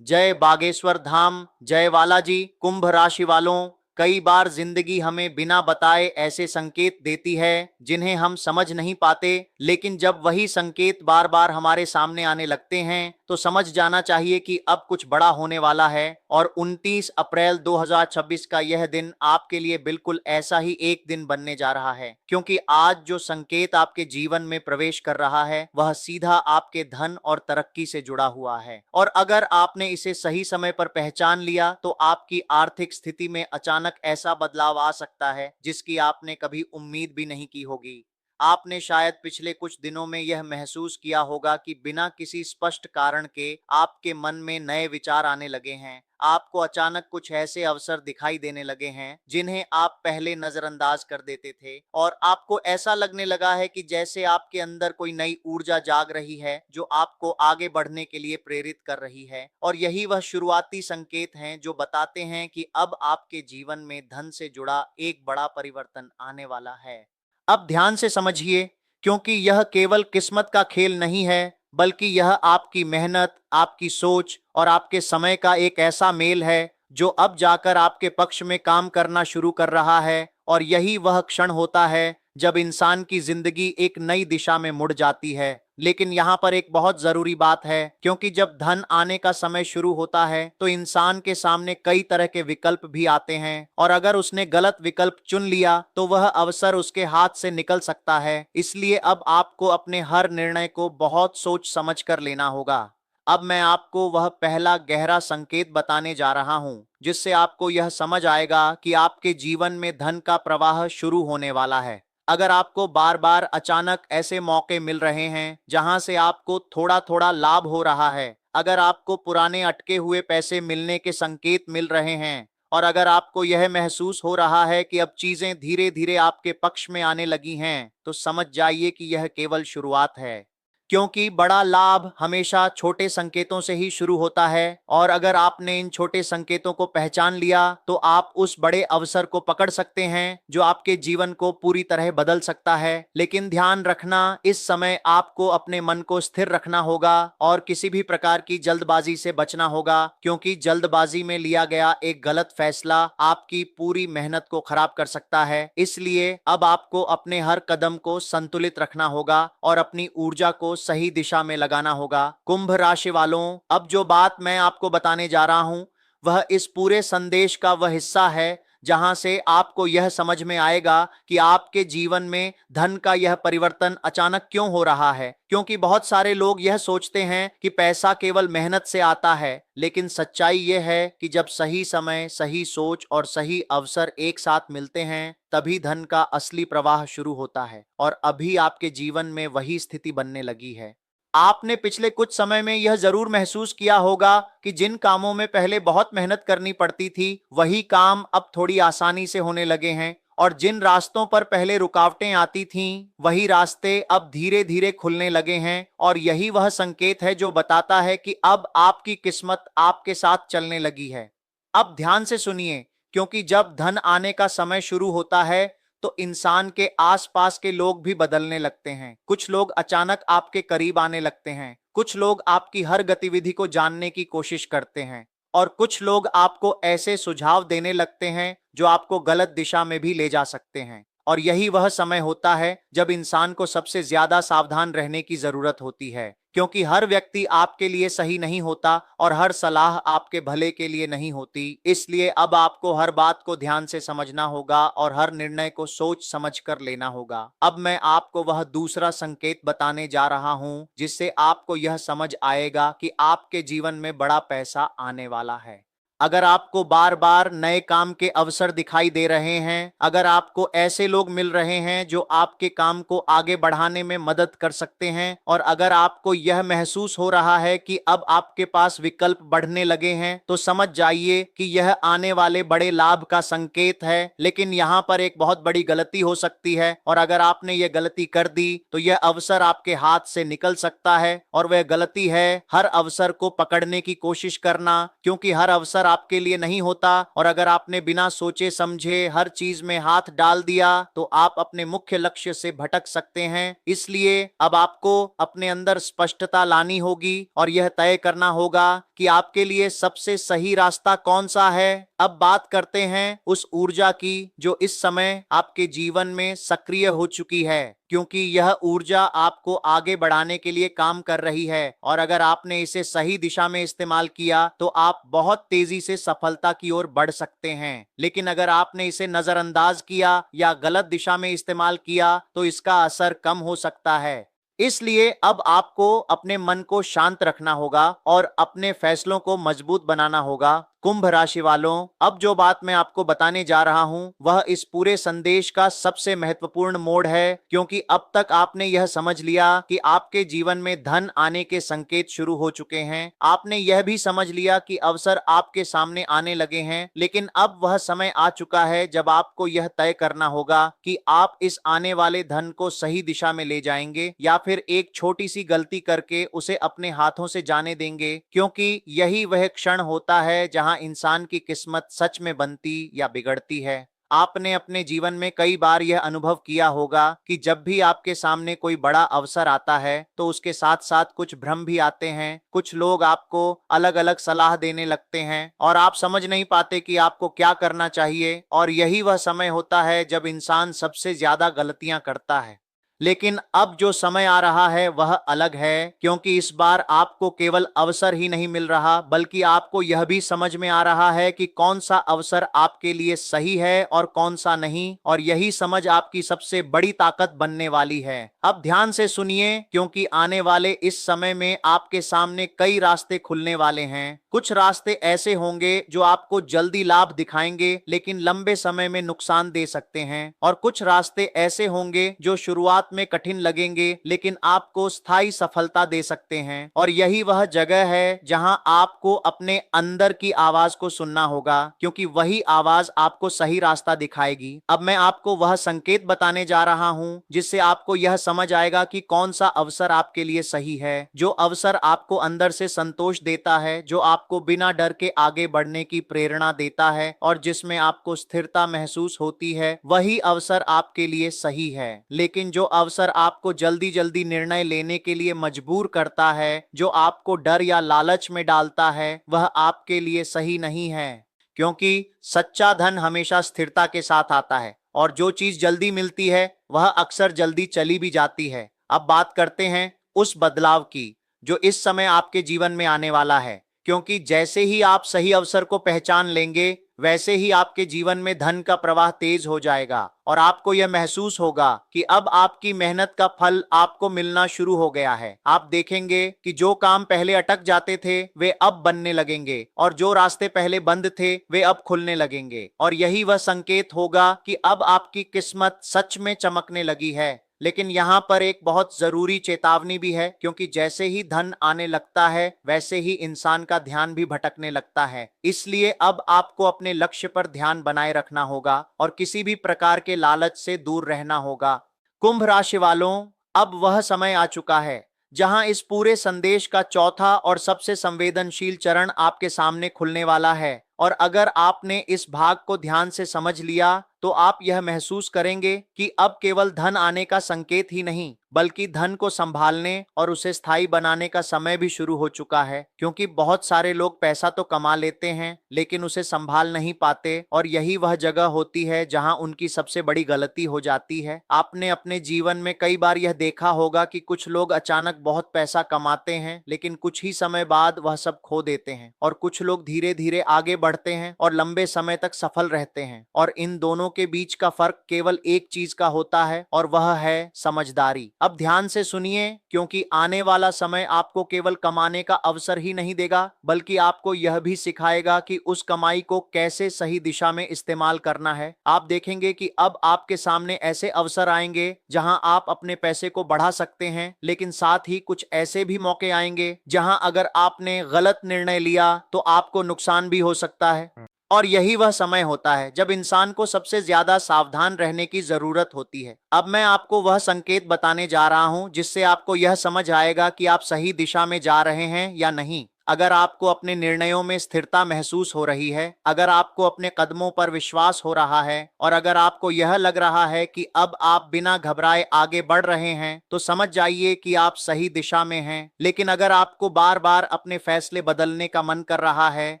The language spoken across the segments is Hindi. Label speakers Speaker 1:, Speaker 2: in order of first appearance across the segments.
Speaker 1: जय बागेश्वर धाम, जय बालाजी। कुंभ राशि वालों, कई बार जिंदगी हमें बिना बताए ऐसे संकेत देती है जिन्हें हम समझ नहीं पाते, लेकिन जब वही संकेत बार बार हमारे सामने आने लगते हैं तो समझ जाना चाहिए कि अब कुछ बड़ा होने वाला है। और 29 अप्रैल 2026 का यह दिन आपके लिए बिल्कुल ऐसा ही एक दिन बनने जा रहा है, क्योंकि आज जो संकेत आपके जीवन में प्रवेश कर रहा है वह सीधा आपके धन और तरक्की से जुड़ा हुआ है। और अगर आपने इसे सही समय पर पहचान लिया तो आपकी आर्थिक स्थिति में अचानक ऐसा बदलाव आ सकता है जिसकी आपने कभी उम्मीद भी नहीं की होगी। आपने शायद पिछले कुछ दिनों में यह महसूस किया होगा कि बिना किसी स्पष्ट कारण के आपके मन में नए विचार आने लगे हैं। आपको अचानक कुछ ऐसे अवसर दिखाई देने लगे हैं जिन्हें आप पहले नजरअंदाज कर देते थे, और आपको ऐसा लगने लगा है कि जैसे आपके अंदर कोई नई ऊर्जा जाग रही है जो आपको आगे बढ़ने के लिए प्रेरित कर रही है। और यही वह शुरुआती संकेत हैं जो बताते हैं कि अब आपके जीवन में धन से जुड़ा एक बड़ा परिवर्तन आने वाला है। अब ध्यान से समझिए, क्योंकि यह केवल किस्मत का खेल नहीं है, बल्कि यह आपकी मेहनत, आपकी सोच और आपके समय का एक ऐसा मेल है जो अब जाकर आपके पक्ष में काम करना शुरू कर रहा है। और यही वह क्षण होता है जब इंसान की जिंदगी एक नई दिशा में मुड़ जाती है। लेकिन यहाँ पर एक बहुत जरूरी बात है, क्योंकि जब धन आने का समय शुरू होता है तो इंसान के सामने कई तरह के विकल्प भी आते हैं, और अगर उसने गलत विकल्प चुन लिया तो वह अवसर उसके हाथ से निकल सकता है। इसलिए अब आपको अपने हर निर्णय को बहुत सोच समझ कर लेना होगा। अब मैं आपको वह पहला गहरा संकेत बताने जा रहा हूं जिससे आपको यह समझ आएगा कि आपके जीवन में धन का प्रवाह शुरू होने वाला है। अगर आपको बार बार अचानक ऐसे मौके मिल रहे हैं जहां से आपको थोड़ा थोड़ा लाभ हो रहा है, अगर आपको पुराने अटके हुए पैसे मिलने के संकेत मिल रहे हैं, और अगर आपको यह महसूस हो रहा है कि अब चीजें धीरे धीरे आपके पक्ष में आने लगी हैं, तो समझ जाइए कि यह केवल शुरुआत है। क्योंकि बड़ा लाभ हमेशा छोटे संकेतों से ही शुरू होता है, और अगर आपने इन छोटे संकेतों को पहचान लिया तो आप उस बड़े अवसर को पकड़ सकते हैं जो आपके जीवन को पूरी तरह बदल सकता है। लेकिन ध्यान रखना, इस समय आपको अपने मन को स्थिर रखना होगा और किसी भी प्रकार की जल्दबाजी से बचना होगा, क्योंकि जल्दबाजी में लिया गया एक गलत फैसला आपकी पूरी मेहनत को खराब कर सकता है। इसलिए अब आपको अपने हर कदम को संतुलित रखना होगा और अपनी ऊर्जा को सही दिशा में लगाना होगा। कुंभ राशि वालों, अब जो बात मैं आपको बताने जा रहा हूं वह इस पूरे संदेश का वह हिस्सा है जहां से आपको यह समझ में आएगा कि आपके जीवन में धन का यह परिवर्तन अचानक क्यों हो रहा है। क्योंकि बहुत सारे लोग यह सोचते हैं कि पैसा केवल मेहनत से आता है, लेकिन सच्चाई यह है कि जब सही समय, सही सोच और सही अवसर एक साथ मिलते हैं तभी धन का असली प्रवाह शुरू होता है। और अभी आपके जीवन में वही स्थिति बनने लगी है। आपने पिछले कुछ समय में यह जरूर महसूस किया होगा कि जिन कामों में पहले बहुत मेहनत करनी पड़ती थी वही काम अब थोड़ी आसानी से होने लगे हैं, और जिन रास्तों पर पहले रुकावटें आती थीं वही रास्ते अब धीरे धीरे खुलने लगे हैं। और यही वह संकेत है जो बताता है कि अब आपकी किस्मत आपके साथ चलने लगी है। अब ध्यान से सुनिए, क्योंकि जब धन आने का समय शुरू होता है तो इंसान के आसपास के लोग भी बदलने लगते हैं। कुछ लोग अचानक आपके करीब आने लगते हैं, कुछ लोग आपकी हर गतिविधि को जानने की कोशिश करते हैं, और कुछ लोग आपको ऐसे सुझाव देने लगते हैं जो आपको गलत दिशा में भी ले जा सकते हैं। और यही वह समय होता है जब इंसान को सबसे ज्यादा सावधान रहने की जरूरत होती है, क्योंकि हर व्यक्ति आपके लिए सही नहीं होता और हर सलाह आपके भले के लिए नहीं होती। इसलिए अब आपको हर बात को ध्यान से समझना होगा और हर निर्णय को सोच समझ कर लेना होगा। अब मैं आपको वह दूसरा संकेत बताने जा रहा हूं जिससे आपको यह समझ आएगा कि आपके जीवन में बड़ा पैसा आने वाला है। अगर आपको बार बार नए काम के अवसर दिखाई दे रहे हैं, अगर आपको ऐसे लोग मिल रहे हैं जो आपके काम को आगे बढ़ाने में मदद कर सकते हैं, और अगर आपको यह महसूस हो रहा है कि अब आपके पास विकल्प बढ़ने लगे हैं, तो समझ जाइए कि यह आने वाले बड़े लाभ का संकेत है। लेकिन यहाँ पर एक बहुत बड़ी गलती हो सकती है, और अगर आपने यह गलती कर दी तो यह अवसर आपके हाथ से निकल सकता है। और वह गलती है हर अवसर को पकड़ने की कोशिश करना, क्योंकि हर अवसर आपके लिए नहीं होता, और अगर आपने बिना सोचे समझे हर चीज में हाथ डाल दिया तो आप अपने मुख्य लक्ष्य से भटक सकते हैं। इसलिए अब आपको अपने अंदर स्पष्टता लानी होगी और यह तय करना होगा कि आपके लिए सबसे सही रास्ता कौन सा है। अब बात करते हैं उस ऊर्जा की जो इस समय आपके जीवन में सक्रिय हो चुकी है, क्योंकि यह ऊर्जा आपको आगे बढ़ाने के लिए काम कर रही है, और अगर आपने इसे सही दिशा में इस्तेमाल किया तो आप बहुत तेजी से सफलता की ओर बढ़ सकते हैं। लेकिन अगर आपने इसे नजरअंदाज किया या गलत दिशा में इस्तेमाल किया तो इसका असर कम हो सकता है। इसलिए अब आपको अपने मन को शांत रखना होगा और अपने फैसलों को मजबूत बनाना होगा। कुंभ राशि वालों, अब जो बात मैं आपको बताने जा रहा हूं वह इस पूरे संदेश का सबसे महत्वपूर्ण मोड़ है, क्योंकि अब तक आपने यह समझ लिया कि आपके जीवन में धन आने के संकेत शुरू हो चुके हैं। आपने यह भी समझ लिया कि अवसर आपके सामने आने लगे हैं, लेकिन अब वह समय आ चुका है जब आपको यह तय करना होगा कि आप इस आने वाले धन को सही दिशा में ले जाएंगे या फिर एक छोटी सी गलती करके उसे अपने हाथों से जाने देंगे, क्योंकि यही वह क्षण होता है जहां इंसान की किस्मत सच में बनती या बिगड़ती है। आपने अपने जीवन में कई बार यह अनुभव किया होगा कि जब भी आपके सामने कोई बड़ा अवसर आता है तो उसके साथ साथ कुछ भ्रम भी आते हैं। कुछ लोग आपको अलग अलग सलाह देने लगते हैं और आप समझ नहीं पाते कि आपको क्या करना चाहिए, और यही वह समय होता है जब इंसान सबसे ज्यादा गलतियां करता है। लेकिन अब जो समय आ रहा है वह अलग है, क्योंकि इस बार आपको केवल अवसर ही नहीं मिल रहा बल्कि आपको यह भी समझ में आ रहा है कि कौन सा अवसर आपके लिए सही है और कौन सा नहीं, और यही समझ आपकी सबसे बड़ी ताकत बनने वाली है। अब ध्यान से सुनिए, क्योंकि आने वाले इस समय में आपके सामने कई रास्ते खुलने वाले हैं। कुछ रास्ते ऐसे होंगे जो आपको जल्दी लाभ दिखाएंगे लेकिन लंबे समय में नुकसान दे सकते हैं, और कुछ रास्ते ऐसे होंगे जो शुरुआत में कठिन लगेंगे लेकिन आपको स्थायी सफलता दे सकते हैं। और यही वह जगह है जहां आपको अपने अंदर की आवाज को सुनना होगा, क्योंकि वही आवाज आपको सही रास्ता दिखाएगी। अब मैं आपको वह संकेत बताने जा रहा हूं जिससे आपको यह समझ आएगा कि कौन सा अवसर आपके लिए सही है। जो अवसर आपको अंदर से संतोष देता है, जो आपको बिना डर के आगे बढ़ने की प्रेरणा देता है और जिसमें आपको स्थिरता महसूस होती है, वही अवसर आपके लिए सही है। लेकिन जो अवसर आपको जल्दी जल्दी निर्णय लेने के लिए मजबूर करता है, जो आपको डर या लालच में डालता है, वह आपके लिए सही नहीं है। क्योंकि सच्चा धन हमेशा स्थिरता के साथ आता है, और जो चीज जल्दी मिलती है वह अक्सर जल्दी चली भी जाती है। अब बात करते हैं उस बदलाव की जो इस समय आपके जीवन में आने वाला है, क्योंकि जैसे ही आप सही अवसर को पहचान लेंगे वैसे ही आपके जीवन में धन का प्रवाह तेज हो जाएगा, और आपको यह महसूस होगा कि अब आपकी मेहनत का फल आपको मिलना शुरू हो गया है। आप देखेंगे कि जो काम पहले अटक जाते थे वे अब बनने लगेंगे, और जो रास्ते पहले बंद थे वे अब खुलने लगेंगे, और यही वह संकेत होगा कि अब आपकी किस्मत सच में चमकने लगी है। लेकिन यहाँ पर एक बहुत जरूरी चेतावनी भी है, क्योंकि जैसे ही धन आने लगता है वैसे ही इंसान का ध्यान भी भटकने लगता है। इसलिए अब आपको अपने लक्ष्य पर ध्यान बनाए रखना होगा और किसी भी प्रकार के लालच से दूर रहना होगा। कुंभ राशि वालों, अब वह समय आ चुका है जहां इस पूरे संदेश का चौथा और सबसे संवेदनशील चरण आपके सामने खुलने वाला है, और अगर आपने इस भाग को ध्यान से समझ लिया तो आप यह महसूस करेंगे कि अब केवल धन आने का संकेत ही नहीं बल्कि धन को संभालने और उसे स्थायी बनाने का समय भी शुरू हो चुका है। क्योंकि बहुत सारे लोग पैसा तो कमा लेते हैं लेकिन उसे संभाल नहीं पाते, और यही वह जगह होती है जहां उनकी सबसे बड़ी गलती हो जाती है। आपने अपने जीवन में कई बार यह देखा होगा कि कुछ लोग अचानक बहुत पैसा कमाते हैं लेकिन कुछ ही समय बाद वह सब खो देते हैं, और कुछ लोग धीरे धीरे आगे बढ़ते हैं और लंबे समय तक सफल रहते हैं। और इन दोनों के बीच का फर्क केवल एक चीज का होता है, और वह है समझदारी। अब ध्यान से सुनिए, क्योंकि आने वाला समय आपको केवल कमाने का अवसर ही नहीं देगा बल्कि आपको यह भी सिखाएगा कि उस कमाई को कैसे सही दिशा में इस्तेमाल करना है। आप देखेंगे कि अब आपके सामने ऐसे अवसर आएंगे जहां आप अपने पैसे को बढ़ा सकते हैं, लेकिन साथ ही कुछ ऐसे भी मौके आएंगे जहां अगर आपने गलत निर्णय लिया तो आपको नुकसान भी हो सकता है। और यही वह समय होता है जब इंसान को सबसे ज्यादा सावधान रहने की जरूरत होती है। अब मैं आपको वह संकेत बताने जा रहा हूं जिससे आपको यह समझ आएगा कि आप सही दिशा में जा रहे हैं या नहीं। अगर आपको अपने निर्णयों में स्थिरता महसूस हो रही है, अगर आपको अपने कदमों पर विश्वास हो रहा है और अगर आपको यह लग रहा है कि अब आप बिना घबराए आगे बढ़ रहे हैं, तो समझ जाइए कि आप सही दिशा में हैं। लेकिन अगर आपको बार बार अपने फैसले बदलने का मन कर रहा है,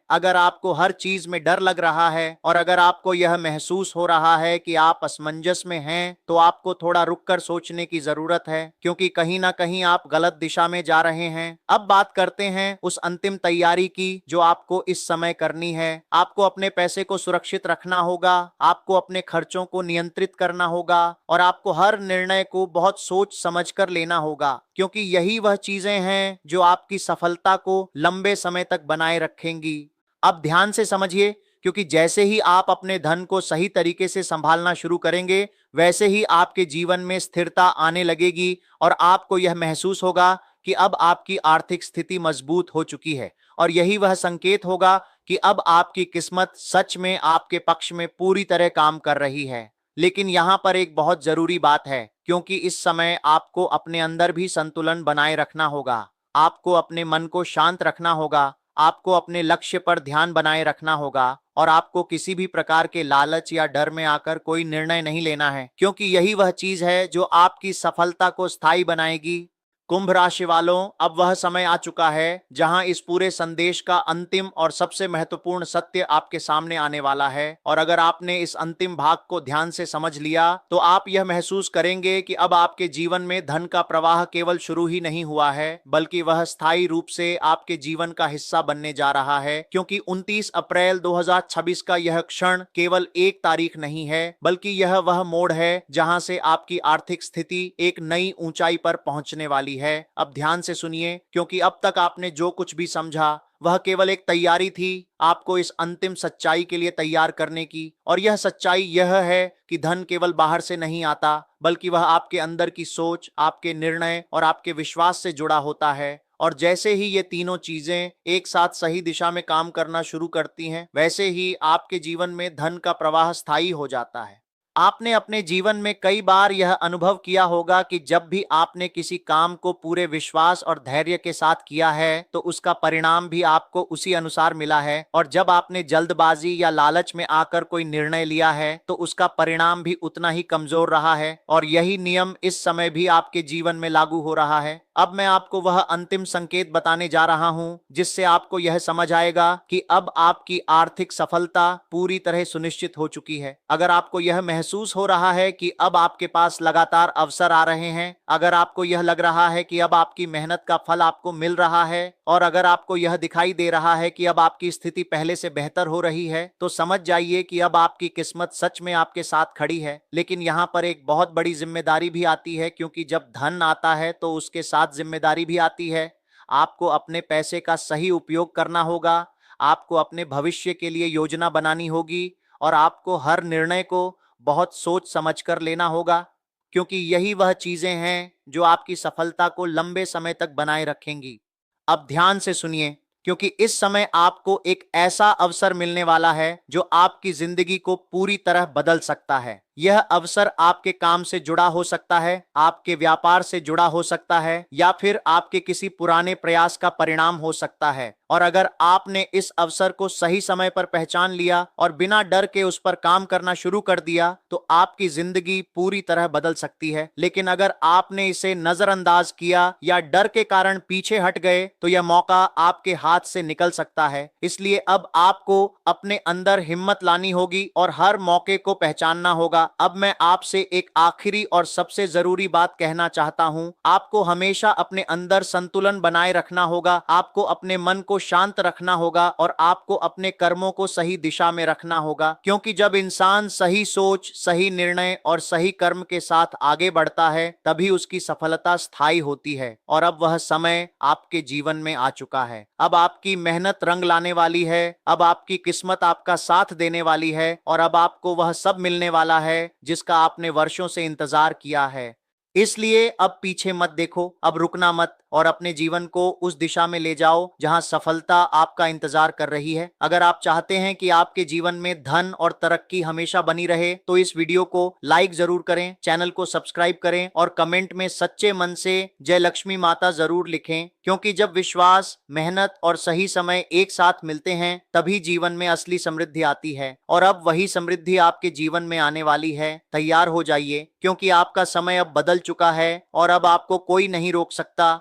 Speaker 1: अगर आपको हर चीज में डर लग रहा है और अगर आपको यह महसूस हो रहा है कि आप असमंजस में हैं, तो आपको थोड़ा रुककर सोचने की जरूरत है, क्योंकि कहीं ना कहीं आप गलत दिशा में जा रहे हैं। अब बात करते हैं उस अंतिम तैयारी की जो आपको इस समय करनी है। आपको अपने पैसे को सुरक्षित रखना होगा, आपको अपने खर्चों को नियंत्रित करना होगा और आपको हर निर्णय को बहुत सोच समझकर लेना होगा, क्योंकि यही वह चीजें हैं जो आपकी सफलता को लंबे समय तक बनाए रखेंगी। अब ध्यान से समझिए, क्योंकि जैसे ही आप अपने धन को सही तरीके से संभालना शुरू करेंगे, वैसे ही आपके जीवन में स्थिरता आने लगेगी और आपको यह महसूस होगा कि अब आपकी आर्थिक स्थिति मजबूत हो चुकी है और यही वह संकेत होगा कि अब आपकी किस्मत सच में आपके पक्ष में पूरी तरह काम कर रही है। लेकिन यहां पर एक बहुत जरूरी बात है, क्योंकि इस समय आपको अपने अंदर भी संतुलन बनाए रखना होगा। आपको अपने मन को शांत रखना होगा, आपको अपने लक्ष्य पर ध्यान बनाए रखना होगा और आपको किसी भी प्रकार के लालच या डर में आकर कोई निर्णय नहीं लेना है, क्योंकि यही वह चीज है जो आपकी सफलता को स्थायी बनाएगी। कुंभ राशि वालों, अब वह समय आ चुका है जहां इस पूरे संदेश का अंतिम और सबसे महत्वपूर्ण सत्य आपके सामने आने वाला है। और अगर आपने इस अंतिम भाग को ध्यान से समझ लिया, तो आप यह महसूस करेंगे कि अब आपके जीवन में धन का प्रवाह केवल शुरू ही नहीं हुआ है, बल्कि वह स्थायी रूप से आपके जीवन का हिस्सा बनने जा रहा है। क्योंकि 29 अप्रैल 2026 का यह क्षण केवल एक तारीख नहीं है, बल्कि यह वह मोड़ है जहां से आपकी आर्थिक स्थिति एक नई ऊंचाई पर पहुंचने वाली है। अब ध्यान से सुनिए, क्योंकि अब तक आपने जो कुछ भी समझा वह केवल एक तैयारी थी आपको इस अंतिम सच्चाई के लिए तैयार करने की। और यह सच्चाई यह है कि धन केवल बाहर से नहीं आता, बल्कि वह आपके अंदर की सोच, आपके निर्णय और आपके विश्वास से जुड़ा होता है। और जैसे ही ये तीनों चीजें एक साथ सही दिशा में काम करना शुरू करती हैं, वैसे ही आपके जीवन में धन का प्रवाह स्थायी हो जाता है। आपने अपने जीवन में कई बार यह अनुभव किया होगा कि जब भी आपने किसी काम को पूरे विश्वास और धैर्य के साथ किया है, तो उसका परिणाम भी आपको उसी अनुसार मिला है। और जब आपने जल्दबाजी या लालच में आकर कोई निर्णय लिया है, तो उसका परिणाम भी उतना ही कमजोर रहा है। और यही नियम इस समय भी आपके जीवन में लागू हो रहा है। अब मैं आपको वह अंतिम संकेत बताने जा रहा हूं, जिससे आपको यह समझ आएगा कि अब आपकी आर्थिक सफलता पूरी तरह सुनिश्चित हो चुकी है। अगर आपको यह महसूस हो रहा है कि अब आपके पास लगातार अवसर आ रहे हैं, अगर आपको यह लग रहा है कि अब आपकी मेहनत का फल आपको मिल रहा है और अगर आपको यह दिखाई दे रहा है कि अब आपकी स्थिति पहले से बेहतर हो रही है, तो समझ जाइए कि अब आपकी किस्मत सच में आपके साथ खड़ी है। लेकिन यहां पर एक बहुत बड़ी जिम्मेदारी भी आती है, क्योंकि जब धन आता है तो उसके साथ जिम्मेदारी भी आती है। आपको अपने पैसे का सही उपयोग करना होगा, आपको अपने भविष्य के लिए योजना बनानी होगी और आपको हर निर्णय को बहुत सोच समझकर लेना होगा, क्योंकि यही वह चीजें हैं जो आपकी सफलता को लंबे समय तक बनाए रखेंगी। अब ध्यान से सुनिए, क्योंकि इस समय आपको एक ऐसा अवसर मिलने वाला है जो आपकी जिंदगी को पूरी तरह बदल सकता है। यह अवसर आपके काम से जुड़ा हो सकता है, आपके व्यापार से जुड़ा हो सकता है या फिर आपके किसी पुराने प्रयास का परिणाम हो सकता है। और अगर आपने इस अवसर को सही समय पर पहचान लिया और बिना डर के उस पर काम करना शुरू कर दिया, तो आपकी जिंदगी पूरी तरह बदल सकती है। लेकिन अगर आपने इसे नजरअंदाज किया या डर के कारण पीछे हट गए, तो यह मौका आपके हाथ से निकल सकता है। इसलिए अब आपको अपने अंदर हिम्मत लानी होगी और हर मौके को पहचानना होगा। अब मैं आपसे एक आखिरी और सबसे जरूरी बात कहना चाहता हूं। आपको हमेशा अपने अंदर संतुलन बनाए रखना होगा, आपको अपने मन को शांत रखना होगा और आपको अपने कर्मों को सही दिशा में रखना होगा। क्योंकि जब इंसान सही सोच, सही निर्णय और सही कर्म के साथ आगे बढ़ता है, तभी उसकी सफलता स्थायी होती है। और अब वह समय आपके जीवन में आ चुका है। अब आपकी मेहनत रंग लाने वाली है, अब आपकी किस्मत आपका साथ देने वाली है और अब आपको वह सब मिलने वाला है जिसका आपने वर्षों से इंतजार किया है। इसलिए अब पीछे मत देखो, अब रुकना मत और अपने जीवन को उस दिशा में ले जाओ जहां सफलता आपका इंतजार कर रही है। अगर आप चाहते हैं कि आपके जीवन में धन और तरक्की हमेशा बनी रहे तो इस वीडियो को लाइक जरूर करें, चैनल को सब्सक्राइब करें और कमेंट में सच्चे मन से जय लक्ष्मी माता जरूर लिखें, क्योंकि जब विश्वास, मेहनत और सही समय एक साथ मिलते हैं तभी जीवन में असली समृद्धि आती है। और अब वही समृद्धि आपके जीवन में आने वाली है। तैयार हो जाइए, क्योंकि आपका समय अब बदल चुका है और अब आपको कोई नहीं रोक सकता।